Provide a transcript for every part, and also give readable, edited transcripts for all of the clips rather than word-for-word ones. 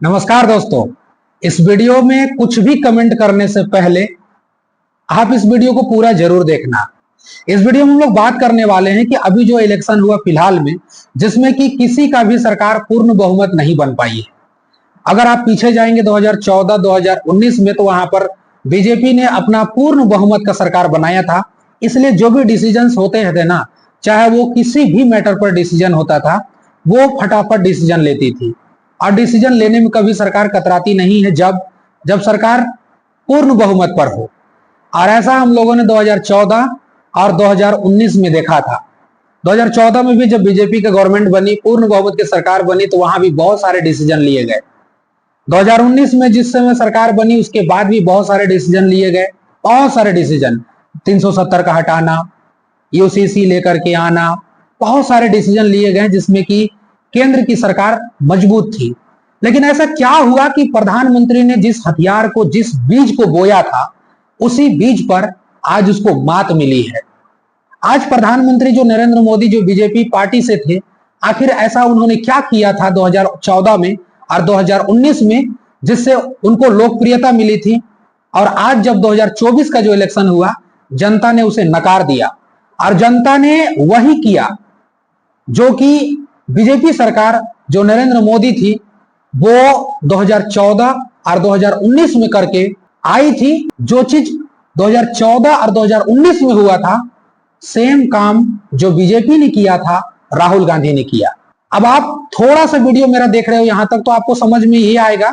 नमस्कार दोस्तों। इस वीडियो में कुछ भी कमेंट करने से पहले आप इस वीडियो को पूरा जरूर देखना। इस वीडियो में हम लोग बात करने वाले हैं कि अभी जो इलेक्शन हुआ फिलहाल में, जिसमें कि किसी का भी सरकार पूर्ण बहुमत नहीं बन पाई है। अगर आप पीछे जाएंगे 2014 2019 में, तो वहां पर बीजेपी ने अपना पूर्ण बहुमत का सरकार बनाया था। इसलिए जो भी डिसीजंस होते थे ना, चाहे वो किसी भी मैटर पर डिसीजन होता था, वो फटाफट डिसीजन लेती थी और डिसीजन लेने में कभी सरकार कतराती नहीं है जब जब सरकार पूर्ण बहुमत पर हो। और ऐसा हम लोगों ने 2014 और 2019 में देखा था। 2014 में भी जब बीजेपी की गवर्नमेंट बनी, पूर्ण बहुमत की सरकार बनी, तो वहां भी बहुत सारे डिसीजन लिए गए। 2019 में जिस समय सरकार बनी, उसके बाद भी बहुत सारे डिसीजन लिए गए। बहुत सारे डिसीजन, 370 का हटाना, यूसीसी लेकर के आना, बहुत सारे डिसीजन लिए गए जिसमें कि केंद्र की सरकार मजबूत थी। लेकिन ऐसा क्या हुआ कि प्रधानमंत्री ने जिस हथियार को, जिस बीज को बोया था, उसी बीज पर आज उसको मात मिली है। आज प्रधानमंत्री जो नरेंद्र मोदी, जो बीजेपी पार्टी से थे, आखिर ऐसा उन्होंने क्या किया था 2014 में और 2019 में जिससे उनको लोकप्रियता मिली थी। और आज जब 2024 का जो इलेक्शन हुआ, जनता ने उसे नकार दिया और जनता ने वही किया जो कि बीजेपी सरकार, जो नरेंद्र मोदी थी, वो 2014 और 2019 में करके आई थी। जो चीज 2014 और 2019 में हुआ था, सेम काम जो बीजेपी ने किया था, राहुल गांधी ने किया। अब आप थोड़ा सा वीडियो मेरा देख रहे हो यहां तक, तो आपको समझ में ये आएगा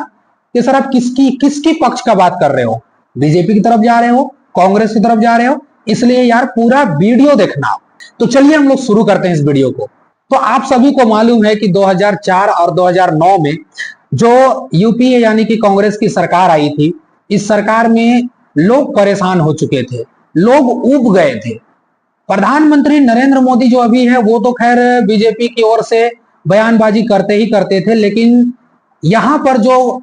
कि सर आप किसकी पक्ष का बात कर रहे हो। बीजेपी की तरफ जा रहे हो, कांग्रेस की तरफ जा रहे हो, इसलिए यार पूरा वीडियो देखना। तो चलिए हम लोग शुरू करते हैं इस वीडियो को। तो आप सभी को मालूम है कि 2004 और 2009 में जो यूपीए यानी कि कांग्रेस की सरकार आई थी, इस सरकार में लोग परेशान हो चुके थे, लोग ऊब गए थे। प्रधानमंत्री नरेंद्र मोदी जो अभी है, वो तो खैर बीजेपी की ओर से बयानबाजी करते ही करते थे, लेकिन यहां पर जो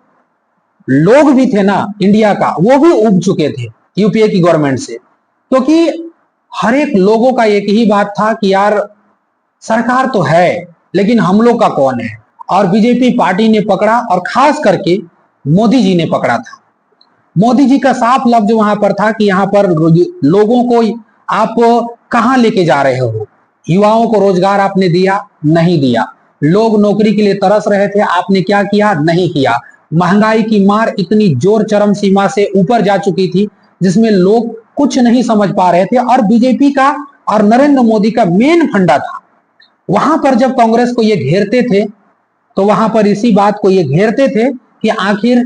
लोग भी थे ना इंडिया का, वो भी ऊब चुके थे यूपीए की गवर्नमेंट से। क्योंकि हर एक लोगों का एक ही बात था कि यार सरकार तो है, लेकिन हम लोग का कौन है। और बीजेपी पार्टी ने पकड़ा, और खास करके मोदी जी ने पकड़ा था। मोदी जी का साफ लफ्ज वहां पर था कि यहां पर लोगों को आप कहां लेके जा रहे हो। युवाओं को रोजगार आपने दिया? नहीं दिया। लोग नौकरी के लिए तरस रहे थे, आपने क्या किया? नहीं किया। महंगाई की मार इतनी जोर चरम सीमा से ऊपर जा चुकी थी, जिसमें लोग कुछ नहीं समझ पा रहे थे। और बीजेपी का और नरेंद्र मोदी का मेन फंडा था। वहां पर जब कांग्रेस को ये घेरते थे, तो वहां पर इसी बात को ये घेरते थे कि आखिर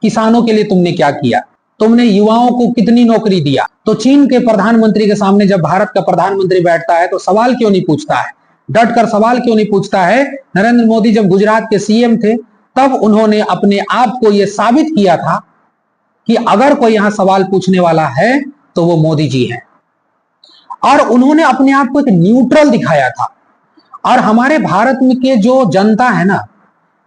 किसानों के लिए तुमने क्या किया, तुमने युवाओं को कितनी नौकरी दिया। तो चीन के प्रधानमंत्री के सामने जब भारत का प्रधानमंत्री बैठता है, तो सवाल क्यों नहीं पूछता है, डट कर सवाल क्यों नहीं पूछता है। नरेंद्र मोदी जब गुजरात के सीएम थे, तब उन्होंने अपने आप को यह साबित किया था कि अगर कोई यहां सवाल पूछने वाला है तो वो मोदी जी है। और उन्होंने अपने आप को एक न्यूट्रल दिखाया था। और हमारे भारत में के जो जनता है ना,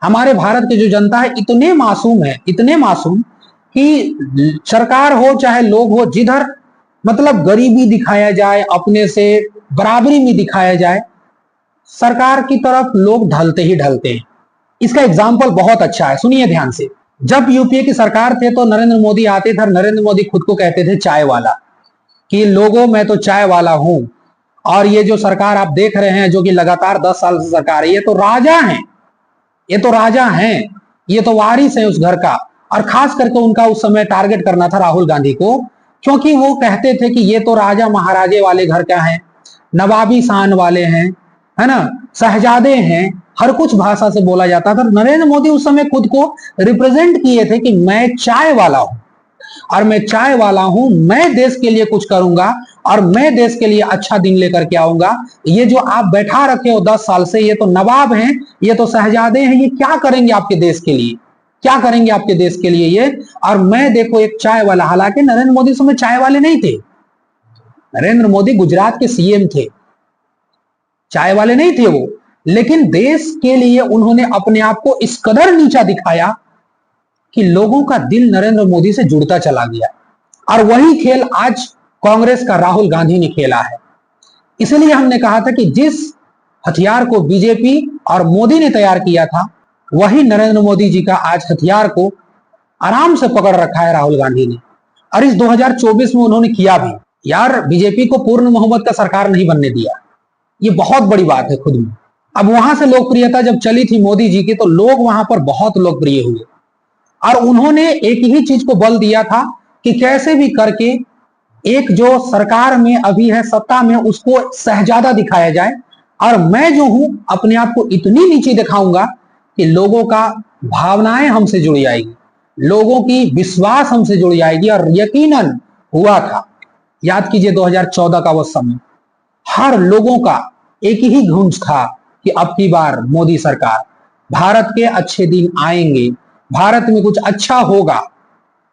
हमारे भारत के जो जनता है, इतने मासूम है, इतने मासूम कि सरकार हो चाहे लोग हो, जिधर मतलब गरीबी दिखाया जाए, अपने से बराबरी में दिखाया जाए, सरकार की तरफ लोग ढलते ही ढलते हैं। इसका एग्जाम्पल बहुत अच्छा है, सुनिए ध्यान से। जब यूपीए की सरकार थे तो नरेंद्र मोदी आते थे, नरेंद्र मोदी खुद को कहते थे चाय वाला, कि लोगों मैं तो चाय वाला हूं। और ये जो सरकार आप देख रहे हैं, जो कि लगातार 10 साल से सरकार है, ये तो राजा हैं, ये तो राजा हैं, ये तो वारिस है उस घर का। और खास करके उनका उस समय टारगेट करना था राहुल गांधी को, क्योंकि वो कहते थे कि ये तो राजा महाराजे वाले घर का है, नवाबी शान वाले हैं, है ना, शहजादे हैं, हर कुछ भाषा से बोला जाता था। नरेंद्र मोदी उस समय खुद को रिप्रेजेंट किए थे कि मैं चाय वाला हूं, और मैं चाय वाला हूं, मैं देश के लिए कुछ करूंगा और मैं देश के लिए अच्छा दिन लेकर के आऊंगा। ये जो आप बैठा रखे हो 10 साल से, ये तो नवाब हैं, ये तो शहजादे हैं, ये क्या करेंगे आपके देश के लिए, क्या करेंगे आपके देश के लिए ये। और मैं देखो एक चाय वाला। हालांकि नरेंद्र मोदी समय चाय वाले नहीं थे, नरेंद्र मोदी गुजरात के सीएम थे, चाय वाले नहीं थे वो। लेकिन देश के लिए उन्होंने अपने आप को इस कदर नीचा दिखाया कि लोगों का दिल नरेंद्र मोदी से जुड़ता चला गया। और वही खेल आज कांग्रेस का राहुल गांधी ने खेला है। इसलिए हमने कहा था कि जिस हथियार को बीजेपी और मोदी ने तैयार किया था, वही नरेंद्र मोदी जी का आज हथियार को आराम से पकड़ रखा है राहुल गांधी ने। और इस 2024 में उन्होंने किया भी। यार, बीजेपी को पूर्ण बहुमत का सरकार नहीं बनने दिया, ये बहुत बड़ी बात है खुद में। अब वहां से लोकप्रियता जब चली थी मोदी जी की, तो लोग वहां पर बहुत लोकप्रिय हुए और उन्होंने एक ही चीज को बल दिया था कि कैसे भी करके एक जो सरकार में अभी है, सत्ता में, उसको शहजादा दिखाया जाए और मैं जो हूं अपने आप को इतनी नीचे दिखाऊंगा कि लोगों का भावनाएं हमसे जुड़ी आएगी, लोगों की विश्वास हमसे जुड़ी आएगी। और यकीनन हुआ था। याद कीजिए 2014 का वो समय, हर लोगों का एक ही गूंज था कि अब की बार मोदी सरकार, भारत के अच्छे दिन आएंगे, भारत में कुछ अच्छा होगा।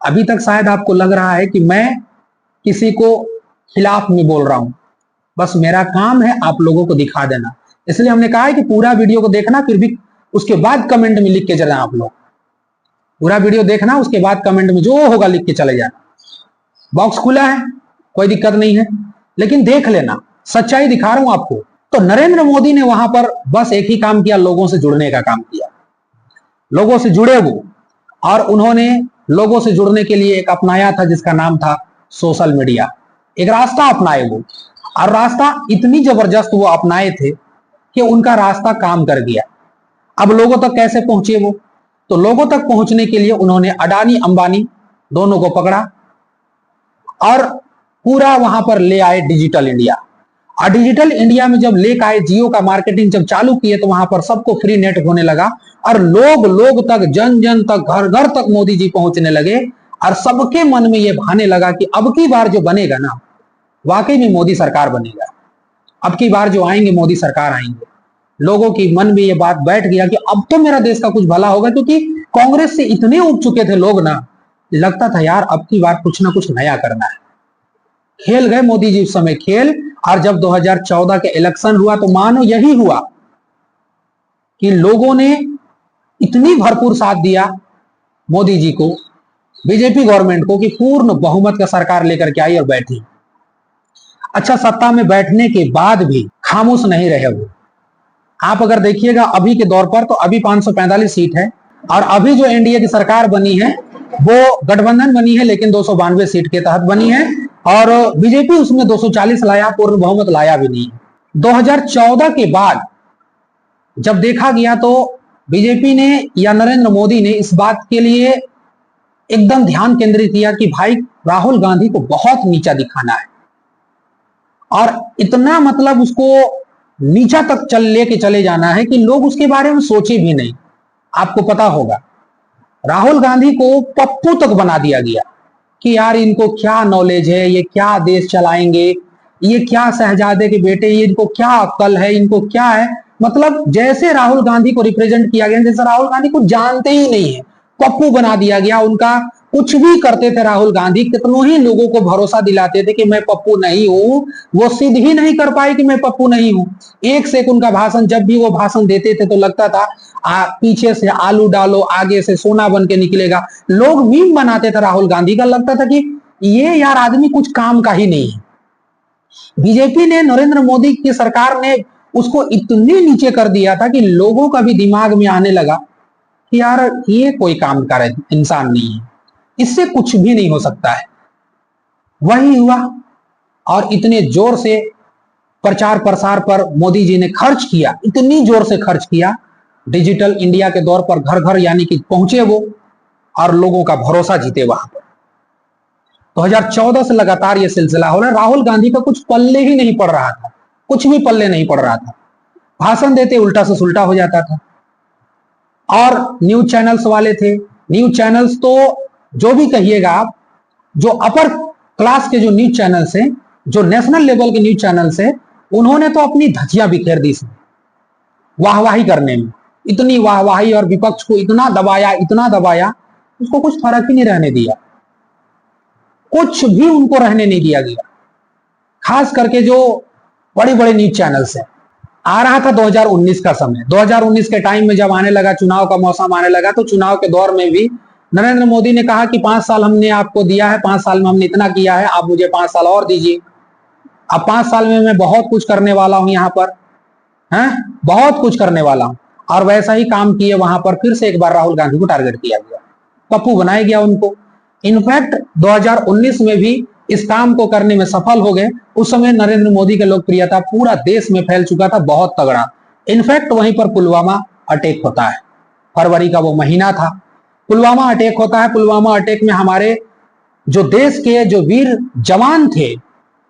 अभी तक शायद आपको लग रहा है कि मैं किसी को खिलाफ में बोल रहा हूं, बस मेरा काम है आप लोगों को दिखा देना। इसलिए हमने कहा है कि पूरा वीडियो को देखना, फिर भी उसके बाद कमेंट में लिख के चले आप लोग। पूरा वीडियो देखना, उसके बाद कमेंट में जो होगा लिख के चले जाना। बॉक्स खुला है, कोई दिक्कत नहीं है, लेकिन देख लेना, सच्चाई दिखा रहा हूं आपको। तो नरेंद्र मोदी ने वहां पर बस एक ही काम किया, लोगों से जुड़ने का काम किया। लोगों से जुड़े वो, और उन्होंने लोगों से जुड़ने के लिए एक अपनाया था जिसका नाम था सोशल मीडिया। एक रास्ता अपनाए वो, और रास्ता इतनी जबरदस्त वो अपनाए थे कि उनका रास्ता काम कर गया। अब लोगों तक कैसे पहुंचे वो? तो लोगों तक पहुंचने के लिए उन्होंने अडानी अंबानी दोनों को पकड़ा और पूरा वहां पर ले आए डिजिटल इंडिया। और डिजिटल इंडिया में जब लेकर आए, जियो का मार्केटिंग जब चालू किए, तो वहां पर सबको फ्री नेट होने लगा और लोग तक, जन जन तक, घर घर तक मोदी जी पहुंचने लगे। और सबके मन में यह भाने लगा कि अब की बार जो बनेगा ना, वाकई में मोदी सरकार बनेगा, अब की बार जो आएंगे मोदी सरकार आएंगे। लोगों की मन में यह बात बैठ गया कि अब तो मेरा देश का कुछ भला होगा, क्योंकि कांग्रेस से इतने उब चुके थे लोग ना, लगता था यार अब की बार कुछ ना कुछ नया करना है। खेल गए मोदी जी उस समय खेल। और जब 2014 के इलेक्शन हुआ तो मानो यही हुआ कि लोगों ने इतनी भरपूर साथ दिया मोदी जी को, बीजेपी गवर्नमेंट को, कि पूर्ण बहुमत का सरकार लेकर के आई और बैठी। अच्छा, सत्ता में बैठने के बाद भी खामोश नहीं रहे वो। आप अगर देखिएगा अभी के दौर पर, तो अभी 545 सीट है, और अभी जो एनडीए की सरकार बनी है वो गठबंधन बनी है, लेकिन 292 सीट के तहत बनी है, और बीजेपी उसमें 240 लाया, पूर्ण बहुमत लाया भी नहीं। 2014 के बाद जब देखा गया तो बीजेपी ने या नरेंद्र मोदी ने इस बात के लिए एकदम ध्यान केंद्रित किया कि भाई राहुल गांधी को बहुत नीचा दिखाना है, और इतना मतलब उसको नीचा तक लेके चले जाना है कि लोग उसके बारे में सोचे भी नहीं। आपको पता होगा राहुल गांधी को पप्पू तक बना दिया गया कि यार इनको क्या नॉलेज है, ये क्या देश चलाएंगे, ये क्या शहजादे के बेटे, ये इनको क्या अक्ल है, इनको क्या है। मतलब जैसे राहुल गांधी को रिप्रेजेंट किया गया, जैसे राहुल गांधी को जानते ही नहीं है, पप्पू बना दिया गया उनका। कुछ भी करते थे राहुल गांधी, कितनों ही लोगों को भरोसा दिलाते थे कि मैं पप्पू नहीं हूं, वो सिद्ध ही नहीं कर पाए कि मैं पप्पू नहीं हूं। एक से एक उनका भाषण, जब भी वो भाषण देते थे तो लगता था पीछे से आलू डालो, आगे से सोना बन के निकलेगा। लोग मीम बनाते थे राहुल गांधी का, लगता था कि ये यार आदमी कुछ काम का ही नहीं है। बीजेपी ने, नरेंद्र मोदी की सरकार ने उसको इतने नीचे कर दिया था कि लोगों का भी दिमाग में आने लगा कि यार ये कोई काम का इंसान नहीं है, इससे कुछ भी नहीं हो सकता है। वही हुआ, और इतने जोर से प्रचार प्रसार पर मोदी जी ने खर्च किया, इतनी जोर से खर्च किया, डिजिटल इंडिया के दौर पर घर घर यानी कि पहुंचे वो, और लोगों का भरोसा जीते वहां पर। 2014 से लगातार ये सिलसिला हो रहा है। राहुल गांधी का कुछ पल्ले ही नहीं पड़ रहा था, कुछ भी पल्ले नहीं पड़ रहा था। भाषण देते उल्टा से सुल्टा हो जाता था। और न्यूज चैनल्स वाले थे, न्यूज चैनल्स तो जो भी कहिएगा आप, जो अपर क्लास के जो न्यूज चैनल्स हैं, जो नेशनल लेवल के न्यूज चैनल्स हैं, उन्होंने तो अपनी धज्जियां बिखेर दी वाहवाही करने में। इतनी वाहवाही, और विपक्ष को इतना दबाया, इतना दबाया, उसको कुछ फर्क ही नहीं रहने दिया, कुछ भी उनको रहने नहीं दिया गया। खास करके जो बड़े बड़े न्यूज चैनल्स हैं। आ रहा था 2019 का समय, 2019 के टाइम में जब आने लगा, चुनाव का मौसम आने लगा, तो चुनाव के दौर में भी नरेंद्र मोदी ने कहा कि 5 साल हमने आपको दिया है, 5 साल में हमने इतना किया है, आप मुझे 5 साल और दीजिए। अब 5 साल में मैं बहुत कुछ करने वाला हूं, यहां पर है बहुत कुछ करने वाला हूं। और वैसा ही काम किए वहां पर फिर से एक बार राहुल गांधी को टारगेट किया गया, पप्पू बनाया गया उनको। इनफैक्ट 2019 में भी इस काम को करने में सफल हो गए। उस समय नरेंद्र मोदी की लोकप्रियता पूरा देश में फैल चुका था, बहुत तगड़ा। इनफैक्ट वहीं पर पुलवामा अटैक होता है, फरवरी का वो महीना था, पुलवामा अटैक होता है। पुलवामा अटैक में हमारे जो देश के जो वीर जवान थे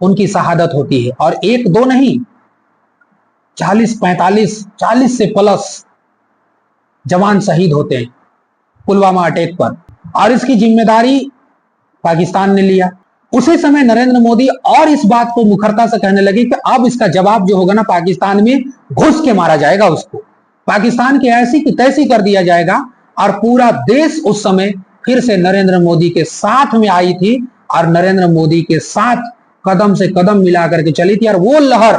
उनकी शहादत होती है, और एक दो नहीं 40 से प्लस जवान शहीद होते हैं पुलवामा अटैक पर, और इसकी जिम्मेदारी पाकिस्तान ने लिया। उसी समय नरेंद्र मोदी और इस बात को मुखरता से कहने लगे कि अब इसका जवाब जो होगा ना, पाकिस्तान में घुस के मारा जाएगा, उसको पाकिस्तान की ऐसी की तैसी कर दिया जाएगा। और पूरा देश उस समय फिर से नरेंद्र मोदी के साथ में आई थी, और नरेंद्र मोदी के साथ कदम से कदम मिला करके चली थी, और वो लहर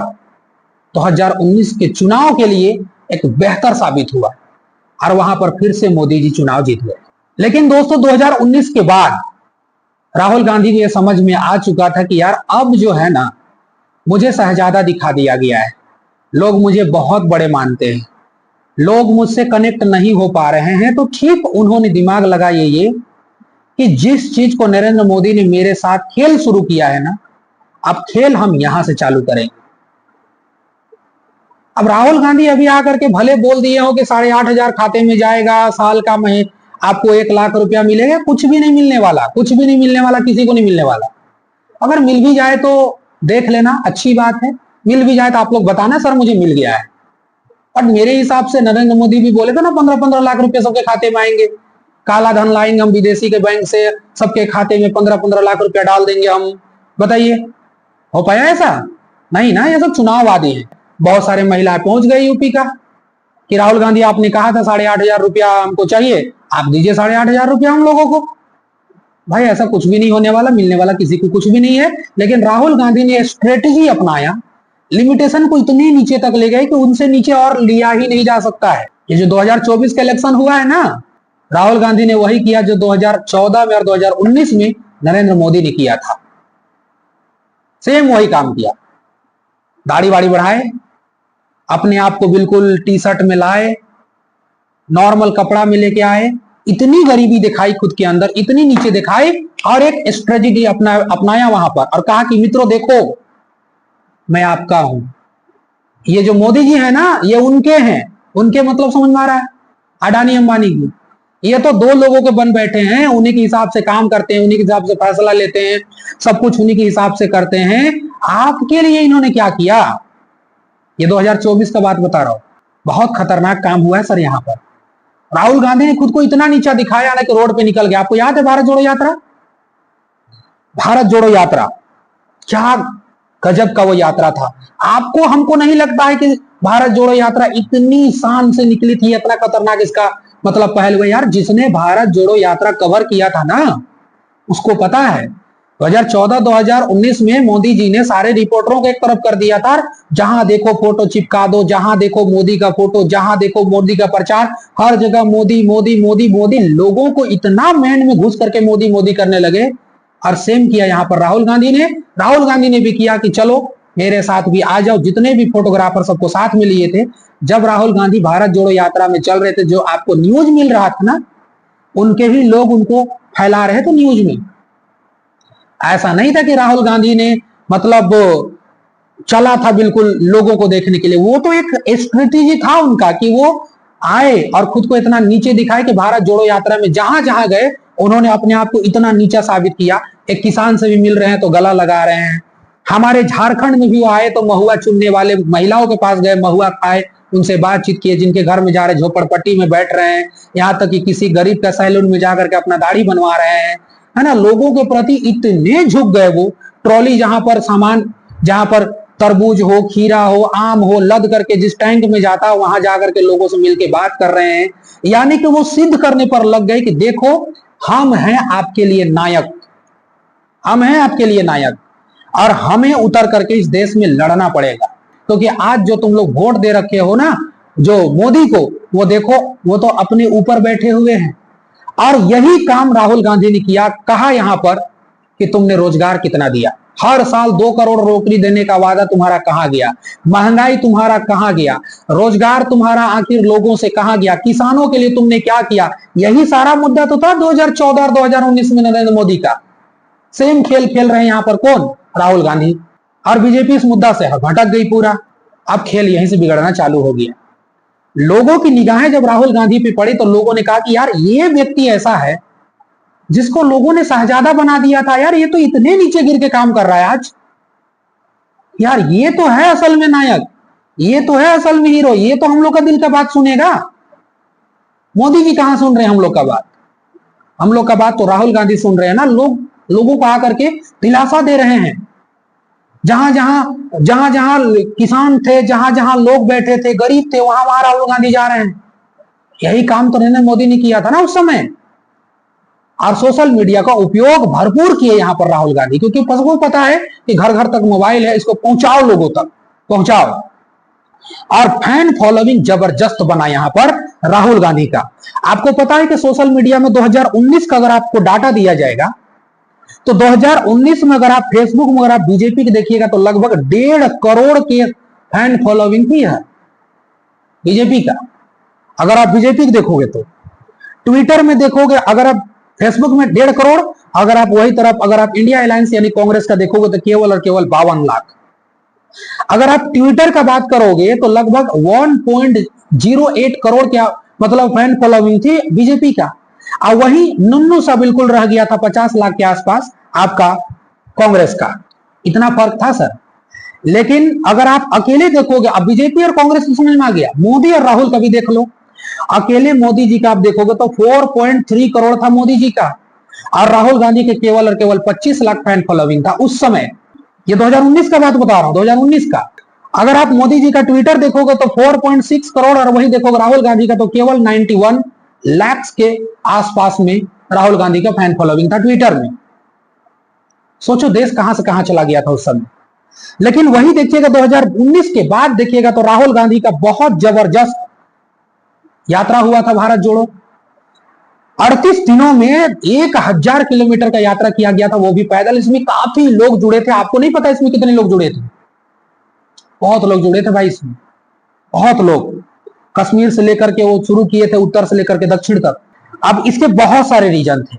2019 के चुनाव के लिए एक बेहतर साबित हुआ, और वहां पर फिर से मोदी जी चुनाव जीत गए। लेकिन दोस्तों 2019 के बाद राहुल गांधी को यह समझ में आ चुका था कि यार अब जो है ना, मुझे शहजादा दिखा दिया गया है, लोग मुझे बहुत बड़े मानते हैं, लोग मुझसे कनेक्ट नहीं हो पा रहे हैं। तो ठीक उन्होंने दिमाग लगाया ये कि जिस चीज को नरेंद्र मोदी ने मेरे साथ खेल शुरू किया है ना, अब खेल हम यहां से चालू करेंगे। अब राहुल गांधी अभी आकर के भले बोल दिए हो कि 8,500 खाते में जाएगा, साल का आपको 1 लाख रुपया मिलेगा, कुछ भी नहीं मिलने वाला, कुछ भी नहीं मिलने वाला, किसी को नहीं मिलने वाला। अगर मिल भी जाए तो देख लेना, अच्छी बात है। मिल भी जाए तो आप लोग बताना सर मुझे मिल गया है। और मेरे हिसाब से नरेंद्र मोदी भी बोले थे ना 15-15 लाख रुपए सबके खाते में आएंगे, काला धन लाएंगे हम विदेशी के बैंक से, सबके खाते में 15-15 लाख रुपया डाल देंगे हम। बताइए हो पाया ऐसा? नहीं ना, ये सब चुनाववादी है। बहुत सारे महिलाएं पहुंच गई यूपी का कि राहुल गांधी आपने कहा था 8,500 रुपया हमको चाहिए, आप दीजिए 8,500 रुपया हम लोगों को। भाई ऐसा कुछ भी नहीं होने वाला, मिलने वाला किसी को कुछ भी नहीं है। लेकिन राहुल गांधी ने स्ट्रेटेजी अपनाया, लिमिटेशन को इतने नीचे तक ले गए कि उनसे नीचे और लिया ही नहीं जा सकता है। ये जो 2024 का इलेक्शन हुआ है ना, राहुल गांधी ने वही किया जो 2014 में और 2019 में नरेंद्र मोदी ने किया था, सेम वही काम किया। दाढ़ी वाड़ी बढ़ाए, अपने आप को बिल्कुल टी शर्ट में लाए, नॉर्मल कपड़ा में लेके आए, इतनी गरीबी दिखाई खुद के अंदर, इतनी नीचे दिखाई, और एक स्ट्रेटेजी अपनाया वहां पर, और कहा कि मित्रों देखो मैं आपका हूं। ये जो मोदी जी है ना, ये उनके हैं, उनके मतलब समझ में आ रहा है, अडानी अंबानी की। ये तो दो लोगों के बन बैठे हैं, उन्हीं के हिसाब से काम करते हैं, उन्हीं के हिसाब से फैसला लेते हैं, सब कुछ उन्हीं के हिसाब से करते हैं। आपके लिए इन्होंने क्या किया, ये 2024 का बात बता रहा हूं। बहुत खतरनाक काम हुआ है सर यहाँ पर। राहुल गांधी ने खुद को इतना नीचा दिखाया ना कि रोड पे निकल गया। आपको याद है भारत जोड़ो यात्रा? भारत जोड़ो यात्रा क्या गजब का वो यात्रा था। आपको हमको नहीं लगता है कि भारत जोड़ो यात्रा इतनी शान से निकली थी, इतना खतरनाक इसका मतलब पहल हुआ। यार जिसने भारत जोड़ो यात्रा कवर किया था ना, उसको पता है 2014-2019 में मोदी जी ने सारे रिपोर्टरों को एक तरफ कर दिया था। जहां देखो फोटो चिपका दो, जहां देखो मोदी का फोटो, जहां देखो मोदी का प्रचार, हर जगह मोदी मोदी मोदी मोदी। लोगों को इतना मैंड में घुस करके मोदी मोदी करने लगे। और सेम किया यहाँ पर राहुल गांधी ने। राहुल गांधी ने भी किया कि चलो मेरे साथ भी आ जाओ। जितने भी फोटोग्राफर सबको साथ में लिए थे, जब राहुल गांधी भारत जोड़ो यात्रा में चल रहे थे, जो आपको न्यूज मिल रहा था ना, उनके ही लोग उनको फैला रहे थे न्यूज में। ऐसा नहीं था कि राहुल गांधी ने मतलब चला था बिल्कुल लोगों को देखने के लिए। वो तो एक स्ट्रेटेजी था उनका कि वो आए और खुद को इतना नीचे दिखाए कि भारत जोड़ो यात्रा में जहां जहां गए उन्होंने अपने आप को इतना नीचा साबित किया। एक किसान से भी मिल रहे हैं तो गला लगा रहे हैं। हमारे झारखंड में भी वो आए तो महुआ चुनने वाले महिलाओं के पास गए, महुआ खाए, उनसे बातचीत किए, जिनके घर में जा रहे झोपड़पट्टी में बैठ रहे हैं, यहाँ तक कि किसी गरीब का सैलून में जाकर के अपना दाढ़ी बनवा रहे हैं, है ना। लोगों के प्रति इतने झुक गए वो। ट्रॉली जहां पर सामान, जहां पर तरबूज हो, खीरा हो, आम हो, लद करके जिस टैंक में जाता है वहां जाकर के लोगों से मिलके बात कर रहे हैं। यानी कि वो सिद्ध करने पर लग गए कि देखो हम हैं आपके लिए नायक, हम हैं आपके लिए नायक, और हमें उतर करके इस देश में लड़ना पड़ेगा। क्योंकि आज जो तुम लोग वोट दे रखे हो ना जो मोदी को, वो देखो वो तो अपने ऊपर बैठे हुए हैं। और यही काम राहुल गांधी ने किया। कहा यहां पर कि तुमने रोजगार कितना दिया, हर साल 2 करोड़ नौकरी देने का वादा तुम्हारा कहां गया? महंगाई तुम्हारा कहां गया? रोजगार तुम्हारा आखिर लोगों से कहां गया? किसानों के लिए तुमने क्या किया? यही सारा मुद्दा तो था 2014 और 2019 में नरेंद्र मोदी का। सेम खेल खेल रहे हैं यहां पर कौन? राहुल गांधी। और बीजेपी इस मुद्दा से भटक गई पूरा। अब खेल यहीं से बिगड़ना चालू हो गया। लोगों की निगाहें जब राहुल गांधी पे पड़ी तो लोगों ने कहा कि यार ये व्यक्ति ऐसा है जिसको लोगों ने शहजादा बना दिया था, यार ये तो इतने नीचे गिर के काम कर रहा है आज। यार ये तो है असल में नायक, ये तो है असल में हीरो, ये तो हम लोग का दिल का बात सुनेगा। मोदी जी कहां सुन रहे हैं हम लोग का बात? हम लोग का बात तो राहुल गांधी सुन रहे हैं ना। लोगों को आकर के दिलासा दे रहे हैं। जहां जहां किसान थे, जहां जहां लोग बैठे थे, गरीब थे, वहां वहां राहुल गांधी जा रहे हैं। यही काम तो नरेंद्र मोदी ने किया था ना उस समय। और सोशल मीडिया का उपयोग भरपूर किए यहां पर राहुल गांधी, क्योंकि सबको पता है कि घर घर तक मोबाइल है, इसको पहुंचाओ, लोगों तक पहुंचाओ। और फैन फॉलोइंग जबरदस्त बना यहां पर राहुल गांधी का। आपको पता है कि सोशल मीडिया में 2019 का अगर आपको डाटा दिया जाएगा तो 2019 में अगर आप फेसबुक में अगर आप बीजेपी के देखिएगा तो लगभग 1.5 करोड़ के फैन फॉलोइंग की है बीजेपी का। अगर आप बीजेपी के देखोगे तो ट्विटर में देखोगे, अगर आप फेसबुक में 1.5 करोड़, अगर आप वही तरफ अगर आप इंडिया अलायंस यानी कांग्रेस का देखोगे तो केवल और केवल 52 लाख। अगर आप ट्विटर का बात करोगे तो लगभग 1.08 करोड़ क्या मतलब फैन फॉलोइंग थी बीजेपी का। और वही नुन्नू सा बिल्कुल रह गया था 50 लाख के आसपास आपका कांग्रेस का। इतना फर्क था सर। लेकिन अगर आप अकेले देखोगे, अब बीजेपी और कांग्रेस को समझ में आ गया, मोदी और राहुल का भी देख लो। अकेले मोदी जी का आप देखोगे तो 4.3 करोड़ था मोदी जी का, और राहुल गांधी के केवल और केवल 25 लाख फैन फॉलोइंग था उस समय। ये 2019 का बात बता रहा हूं, 2019 का। अगर आप मोदी जी का ट्विटर देखोगे तो 4.6 करोड़, और वही देखोगे राहुल गांधी का तो केवल 91 लाख के आसपास में राहुल गांधी का फैन फॉलोइंग था ट्विटर में। सोचो देश कहां से कहां चला गया था उस समय। लेकिन वही देखिएगा 2019 के बाद देखिएगा तो राहुल गांधी का बहुत जबरदस्त यात्रा हुआ था भारत जोड़ो। 38 दिनों में 1000 किलोमीटर का यात्रा किया गया था, वो भी पैदल। इसमें काफी लोग जुड़े थे। आपको नहीं पता इसमें कितने लोग जुड़े थे? बहुत लोग जुड़े थे भाई इसमें, बहुत लोग। कश्मीर से लेकर के वो शुरू किए थे, उत्तर से लेकर के दक्षिण तक। अब इसके बहुत सारे रीजन थे।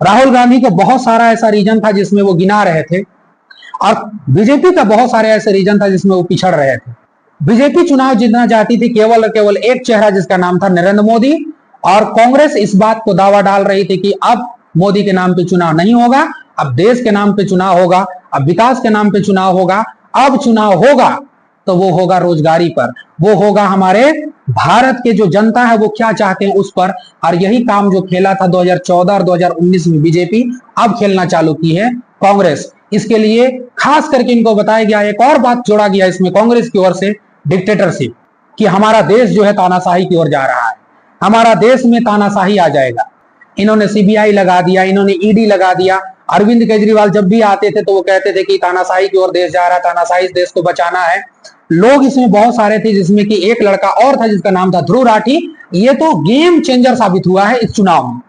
राहुल गांधी का बहुत सारा ऐसा रीजन था जिसमें वो गिना रहे थे, और बीजेपी का बहुत सारे ऐसे रीजन था जिसमें वो पिछड़ रहे थे। बीजेपी चुनाव जीतना चाहती थी केवल और केवल एक चेहरा जिसका नाम था नरेंद्र मोदी, और कांग्रेस इस बात को दावा डाल रही थी कि अब मोदी के नाम पे चुनाव नहीं होगा, अब देश के नाम पे चुनाव होगा, अब विकास के नाम पे चुनाव होगा। अब चुनाव होगा तो वो होगा रोजगारी पर, वो होगा हमारे भारत के जो जनता है वो क्या चाहते हैं उस पर। और यही काम जो खेला था 2014 और 2019 में बीजेपी, अब खेलना चालू की है कांग्रेस। इसके लिए खास करके इनको बताया गया, एक और बात जोड़ा गया इसमें कांग्रेस की ओर से, डिक्टेटरशिप, कि हमारा देश जो है तानाशाही की ओर जा रहा है, हमारा देश में तानाशाही आ जाएगा। इन्होंने सीबीआई लगा दिया, इन्होंने ईडी लगा दिया। अरविंद केजरीवाल जब भी आते थे तो वो कहते थे कि तानाशाही की ओर देश जा रहा है, तानाशाही इस देश को बचाना है। लोग इसमें बहुत सारे थे, जिसमें कि एक लड़का और था जिसका नाम था ध्रुव राठी। ये तो गेम चेंजर साबित हुआ है इस चुनाव में।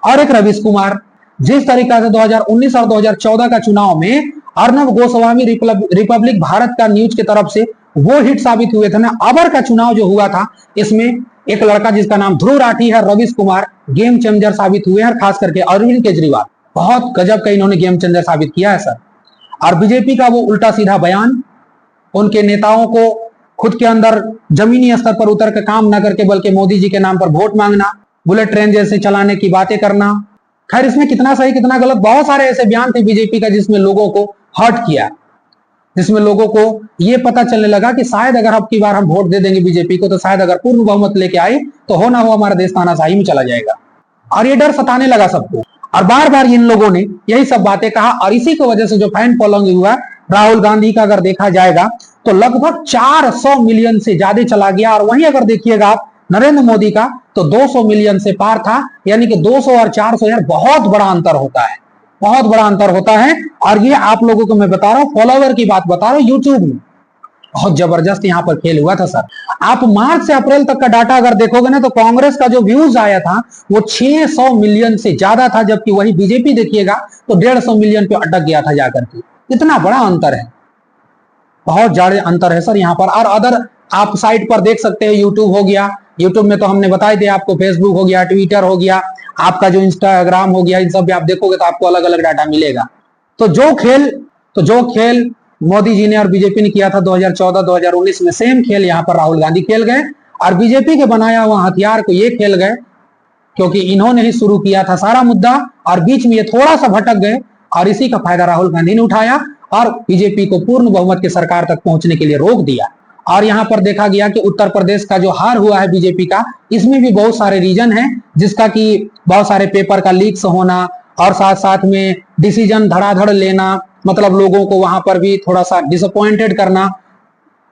और एक रवीश कुमार, जिस तरीका से 2019 और 2014 का चुनाव में अर्नब गोस्वामी रिपब्लिक भारत का न्यूज की तरफ से वो हिट साबित हुए थे ना, अबर का चुनाव जो हुआ था इसमें एक लड़का जिसका नाम ध्रुव राठी है, रवीश कुमार, गेम चेंजर साबित हुए हैं। खास करके अरविंद केजरीवाल बहुत गजब का इन्होंने गेम चेंजर साबित किया है सर। और बीजेपी का वो उल्टा सीधा बयान, उनके नेताओं को खुद के अंदर जमीनी स्तर पर उतर के काम न करके बल्कि मोदी जी के नाम पर वोट मांगना, बुलेट ट्रेन जैसे चलाने की बातें करना। खैर इसमें कितना सही कितना गलत, बहुत सारे ऐसे बयान थे बीजेपी का जिसमें लोगों को हर्ट किया, जिसमें लोगों को यह पता चलने लगा कि शायद अगर अब की बार हम वोट दे देंगे बीजेपी को तो शायद अगर पूर्ण बहुमत लेके आए तो हो ना हो हमारा देश तानाशाही में चला जाएगा। और ये डर सताने लगा सबको, और बार बार इन लोगों ने यही सब बातें कहा। और इसी की वजह से जो फैन फॉलोइंग हुआ राहुल गांधी का अगर देखा जाएगा तो लगभग 400 मिलियन से ज्यादा चला गया। और वहीं अगर देखिएगा आप नरेंद्र मोदी का तो 200 मिलियन से पार था। यानी कि 200 और 400 यार बहुत बड़ा अंतर होता है, बहुत बड़ा अंतर होता है। और ये आप लोगों को मैं बता रहा हूं, फॉलोवर की बात बता रहा हूं, यूट्यूब में बहुत जबरदस्त यहां पर खेल हुआ था सर। आप मार्च से अप्रैल तक का डाटा अगर देखोगे ना तो कांग्रेस का जो व्यूज आया था वो 600 मिलियन से ज्यादा था, जबकि वही बीजेपी देखिएगा तो 150 मिलियन पे अटक गया था जाकर के। इतना बड़ा अंतर है, बहुत ज्यादा अंतर है सर यहाँ पर। और अदर आप साइट पर देख सकते हैं, यूट्यूब हो गया, यूट्यूब में तो हमने बता दिया आपको, फेसबुक हो गया, ट्विटर हो गया, आपका जो इंस्टाग्राम हो गया, इन सब भी आप देखोगे तो आपको अलग अलग डाटा मिलेगा। तो जो खेल मोदी जी ने और बीजेपी ने किया था 2014-2019 में, सेम खेल यहाँ पर राहुल गांधी खेल गए और बीजेपी के बनाया हुआ हथियार को ये खेल गए, क्योंकि इन्होंने ही शुरू किया था सारा मुद्दा और बीच में ये थोड़ा सा भटक गए और इसी का फायदा राहुल गांधी ने उठाया और बीजेपी को पूर्ण बहुमत की सरकार तक पहुंचने के लिए रोक दिया। और यहाँ पर देखा गया कि उत्तर प्रदेश का जो हार हुआ है बीजेपी का, इसमें भी बहुत सारे रीजन हैं, जिसका कि बहुत सारे पेपर का लीक्स होना और साथ साथ में डिसीजन धड़ाधड़ लेना, मतलब लोगों को वहां पर भी थोड़ा सा डिसअपॉइंटेड करना,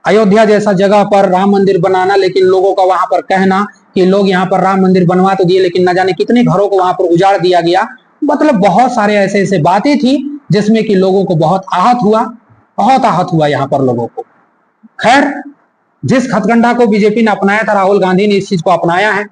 अयोध्या जैसा जगह पर राम मंदिर बनाना, लेकिन लोगों का वहां पर कहना कि लोग यहाँ पर राम मंदिर बनवा तो दिए लेकिन न जाने कितने घरों को वहां पर उजाड़ दिया गया। मतलब बहुत सारे ऐसे ऐसे बातें थी जिसमें कि लोगों को बहुत आहत हुआ यहाँ पर लोगों को। खैर, जिस हथकंडा को बीजेपी ने अपनाया था, राहुल गांधी ने इस चीज को अपनाया है।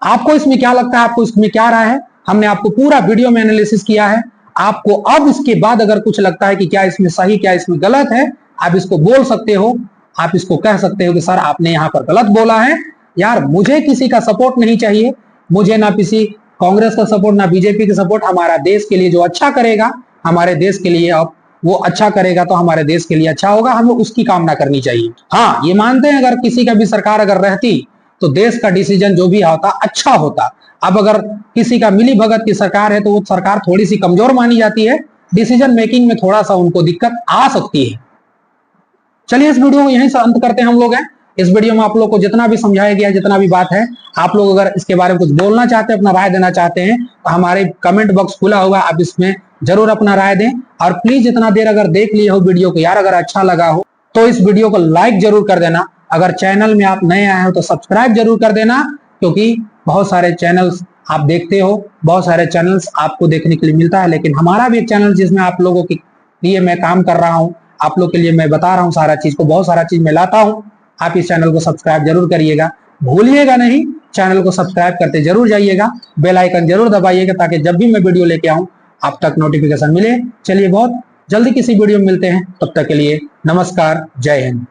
आपको इसमें क्या लगता है, आपको इसमें क्या राय है? हमने आपको पूरा वीडियो में एनालिसिस किया है। आपको अब इसके बाद अगर कुछ लगता है कि क्या इसमें सही क्या इसमें गलत है, आप इसको बोल सकते हो, आप इसको कह सकते हो कि सर आपने यहाँ पर गलत बोला है। यार मुझे किसी का सपोर्ट नहीं चाहिए, मुझे ना किसी कांग्रेस का सपोर्ट ना बीजेपी का सपोर्ट। हमारा देश के लिए जो अच्छा करेगा, हमारे देश के लिए अब वो अच्छा करेगा तो हमारे देश के लिए अच्छा होगा, हमें उसकी कामना करनी चाहिए। हाँ, ये मानते हैं अगर किसी का भी सरकार अगर रहती तो देश का डिसीजन जो भी होता अच्छा होता। अब अगर किसी का मिली भगत की सरकार है तो वो सरकार थोड़ी सी कमजोर मानी जाती है, डिसीजन मेकिंग में थोड़ा सा उनको दिक्कत आ सकती है। चलिए इस वीडियो को यहीं से अंत करते हैं हम लोग हैं। इस वीडियो में आप लोग को जितना भी समझाया गया, जितना भी बात है, आप लोग अगर इसके बारे में कुछ बोलना चाहते हैं, अपना राय देना चाहते हैं तो हमारे कमेंट बॉक्स खुला हुआ, आप इसमें जरूर अपना राय दें। और प्लीज इतना देर अगर देख लिए हो वीडियो को, यार अगर अच्छा लगा हो तो इस वीडियो को लाइक जरूर कर देना। अगर चैनल में आप नए आए हो तो सब्सक्राइब जरूर कर देना, क्योंकि बहुत सारे चैनल्स आप देखते हो, बहुत सारे चैनल्स आपको देखने के लिए मिलता है, लेकिन हमारा भी एक चैनल जिसमें आप लोगों के लिए मैं काम कर रहा हूँ, आप लोग के लिए मैं बता रहा हूँ सारा चीज को, बहुत सारा चीज मैं लाता हूँ। आप इस चैनल को सब्सक्राइब जरूर करिएगा, भूलिएगा नहीं, चैनल को सब्सक्राइब करते जरूर जाइएगा, बेल आइकन जरूर दबाइएगा ताकि जब भी मैं वीडियो लेके आऊं आप तक नोटिफिकेशन मिले। चलिए बहुत जल्दी किसी वीडियो में मिलते हैं, तब तक के लिए नमस्कार, जय हिंद।